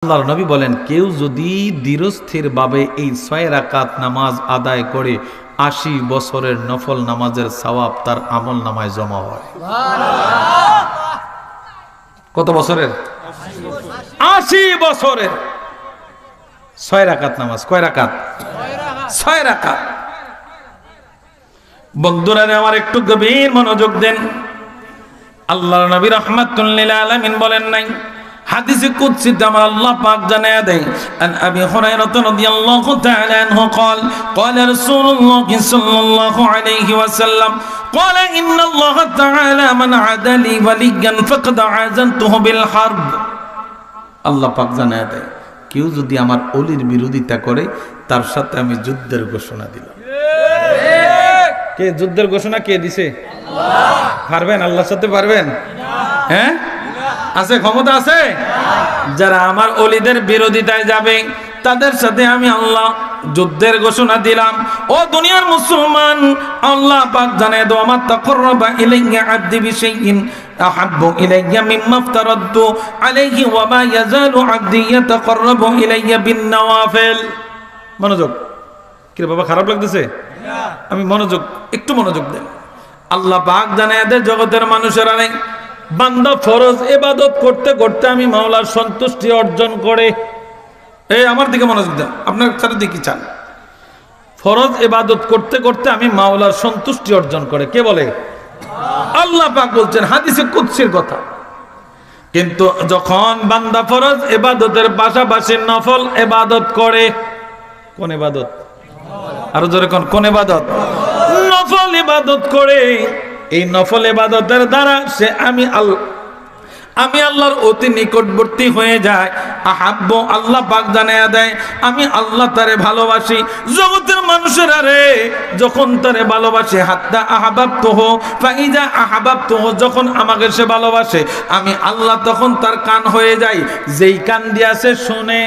আল্লাহর নবী বলেন, কেউ যদি দৃঢ়স্থিরভাবে এই ৬ রাকাত নামাজ আদায় করে ৮০ বছরের নফল নামাজের সওয়াব তার আমল নামায় জমা হয়। কত বছরের? ৮০ বছরের ৬ রাকাত নামাজ। কয় রাকাত? ৬ রাকাত। বন্ধুরা আমার একটু গভীর মনোযোগ দেন। আল্লাহর নবী রাহমাতুল লিল আলামিন বলেন নাই, হাদিসে কুদসিতে আমার আল্লাহ পাক জানায়া দেন, আন আবি হুরায়রা রাদিয়াল্লাহু তাআলা আনহু قال قال رسول الله صلى الله عليه وسلم قال ان الله تعالى من عادى لي وليا فقد عازنته بالحرب। আল্লাহ পাক জানায়া দেন, কেউ যদি আমার ওলির বিরোধিতা করে তার সাথে আমি যুদ্ধের ঘোষণা দিলাম। কে যুদ্ধের ঘোষণা কে দিছে? আল্লাহ। পারবেন আল্লাহর সাথে? পারবেন? হ্যাঁ, আছে, ক্ষমতা আছে। যারা আমার ওলিদের বিরোধিতায় যাবে তাদের সাথে আমি আল্লাহ যুদ্ধের ঘোষণা দিলাম। ও দুনিয়ার মুসলমান, আল্লাহ পাক জানায় দাও, মা তাকাররাবা ইলাইয়া আবদি বিশাইইন আহাব্বু ইলাইয়া মিম্মা আফতারাতু আলাইহি ওয়া মা ইয়াজালু আবদি ইয়াতাকাররাবু ইলাইয়া বিন নওয়াফিল। মনোযোগ। কি বাবা, খারাপ লাগতেছে? আমি মনোযোগ, একটু মনোযোগ দেন। আল্লাহ পাক জানায় দেয় জগতের মানুষেরা নেই, বান্দা ফরজ ইবাদত করতে করতে আমি মাওলার সন্তুষ্টি অর্জন করে। এই আমার দিকে মনোযোগ দেন, আপনার সাথে দিকে চান। ফরজ ইবাদত করতে করতে আমি মাওলার সন্তুষ্টি অর্জন করে। কে বলে? আল্লাহ পাক বলছেন, হাদিসে কুদসির কথা। কিন্তু যখন বান্দা ফরজ ইবাদতের পাশাপাশি নফল ইবাদত করে, কোন ইবাদত? আরো জোরে কোন ইবাদত? নফল ইবাদত করে। এই নফল ইবাদতের দ্বারা সে আমি আল্লাহর অতি নিকটবর্তী হয়ে যায়। আহাব্বু, আল্লাহ পাক জানায়া দেয় আমি আল্লাহ তারে ভালোবাসি। জগতের মানুষেরা রে, যখন তারে ভালোবাসে, হাত্তা আহাবাবতুহু ফাইজা আহাবাবতুহু, যখন আমাকে সে ভালোবাসে আমি আল্লাহ তখন তার কান হয়ে যাই, যেই কান দিয়া সে শুনে।